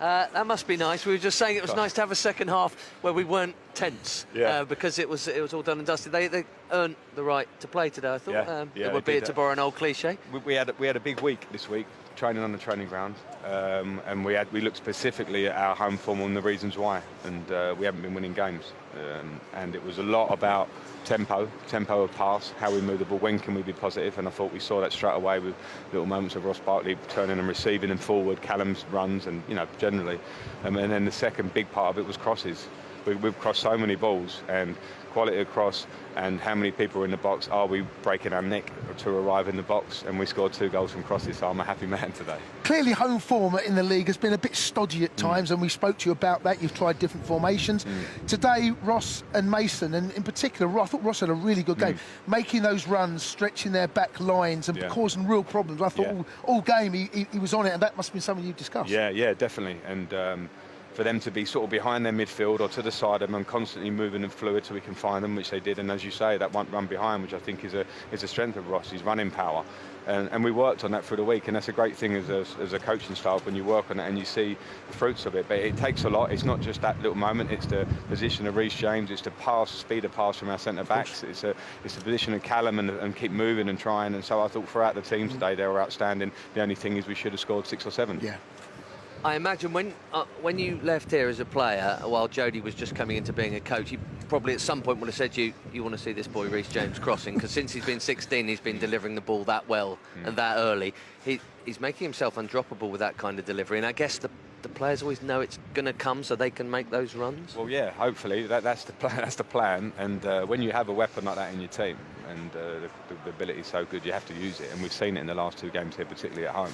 That must be nice. We were just saying it was nice to have a second half where we weren't tense, because it was all done and dusted. They earned the right to play today, I thought. It would be to borrow an old cliche. We had a big week this week, training on the training ground, and we looked specifically at our home form and the reasons why, and we haven't been winning games, and it was a lot about tempo of pass, how we move the ball, when can we be positive, and I thought we saw that straight away with little moments of Ross Barkley turning and receiving and forward, Callum's runs, and generally, and then the second big part of it was crosses. We've crossed so many balls, and quality of cross and how many people are in the box. Are we breaking our neck to arrive in the box? And we scored 2 goals from crosses, so I'm a happy man today. Clearly home form in the league has been a bit stodgy at times, and we spoke to you about that. You've tried different formations. Today, Ross and Mason, and in particular, I thought Ross had a really good game, making those runs, stretching their back lines and causing real problems. I thought all game he was on it, and that must have been something you discussed. Yeah, definitely. And for them to be sort of behind their midfield or to the side of them and constantly moving and fluid so we can find them, which they did. And as you say, that one run behind, which I think is a strength of Ross, his running power. And we worked on that through the week, and that's a great thing as a coaching staff when you work on it and you see the fruits of it. But it takes a lot. It's not just that little moment. It's the position of Reece James. It's the speed of pass from our centre backs. It's the position of Callum and keep moving and trying. And so I thought throughout the team today they were outstanding. The only thing is we should have scored 6 or 7. Yeah. I imagine when you left here as a player, while Jody was just coming into being a coach, he probably at some point would have said to you, you want to see this boy Reece James crossing, because since he's been 16, he's been delivering the ball that well and that early. He's making himself undroppable with that kind of delivery, and I guess the players always know it's going to come so they can make those runs. Well, yeah, hopefully that's the plan. That's the plan. And when you have a weapon like that in your team, and the ability is so good, you have to use it. And we've seen it in the last 2 games here, particularly at home.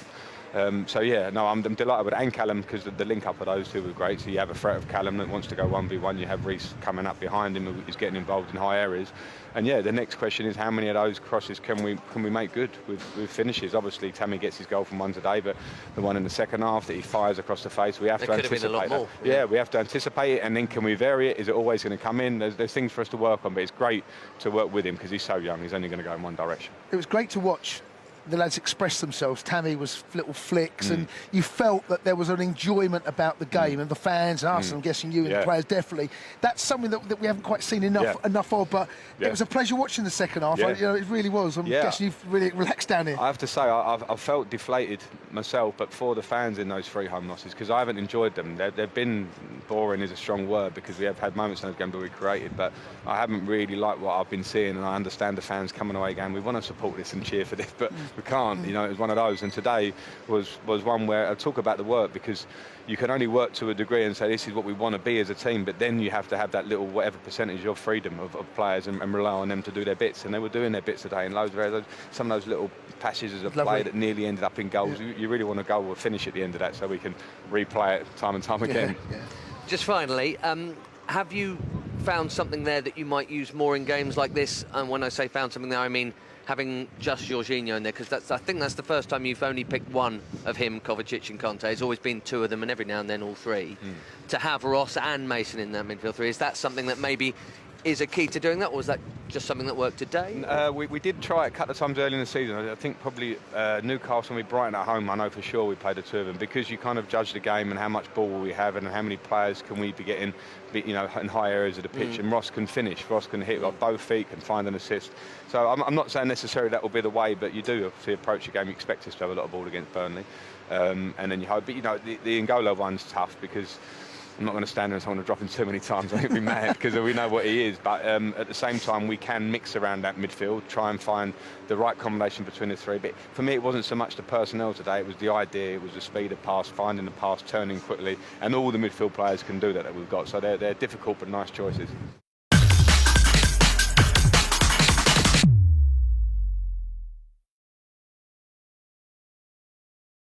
I'm delighted with and Callum, because the link up of those two was great. So you have a threat of Callum that wants to go 1v1. You have Reece coming up behind him, who's getting involved in high areas. And the next question is how many of those crosses can we make good with finishes? Obviously, Tammy gets his goal from one today, but the one in the second half that he fires across the face, we have to anticipate that. More. Yeah, we have to anticipate it, and then can we vary it? Is it always going to come in? There's things for us to work on, but it's great to work with him because he's so young. He's only going to go in one direction. It was great to watch the lads express themselves. Tammy was little flicks, and you felt that there was an enjoyment about the game, and the fans and us, and I'm guessing you and the players definitely. That's something that we haven't quite seen enough of, but it was a pleasure watching the second half. It really was. I'm guessing you've really relaxed down here. I have to say, I've felt deflated myself, but for the fans in those 3 home losses, because I haven't enjoyed them. They've been boring is a strong word, because we have had moments in those games where we created, but I haven't really liked what I've been seeing, and I understand the fans coming away again. We want to support this and cheer for this, but we can't. It was one of those, and today was one where I talk about the work, because you can only work to a degree and say this is what we want to be as a team, but then you have to have that little whatever percentage of freedom of players and rely on them to do their bits, and they were doing their bits today in loads of areas. Some of those little passages of play that nearly ended up in goals. You really want to go or finish at the end of that so we can replay it time and time again. Just finally, have you found something there that you might use more in games like this? And when I say found something there, I mean having just Jorginho in there, because I think that's the first time you've only picked one of him, Kovacic and Conte. It's always been 2 of them, and every now and then all 3. To have Ross and Mason in that midfield 3, is that something that maybe is a key to doing that, or was that just something that worked today? We did try it a couple of times early in the season. I think probably Newcastle and Brighton at home, I know for sure we played the 2 of them, because you kind of judge the game and how much ball will we have and how many players can we be getting in high areas of the pitch, and Ross can finish, Ross can hit with both feet, can find an assist. So I'm not saying necessarily that will be the way, but you do obviously approach a game, you expect us to have a lot of ball against Burnley, and then you hope, but the N'Golo one's tough, because I'm not going to stand there and someone drop him too many times. I think we'd be mad, because we know what he is. But at the same time, we can mix around that midfield, try and find the right combination between the 3. But for me, it wasn't so much the personnel today. It was the idea. It was the speed of pass, finding the pass, turning quickly. And all the midfield players can do that we've got. So they're difficult but nice choices.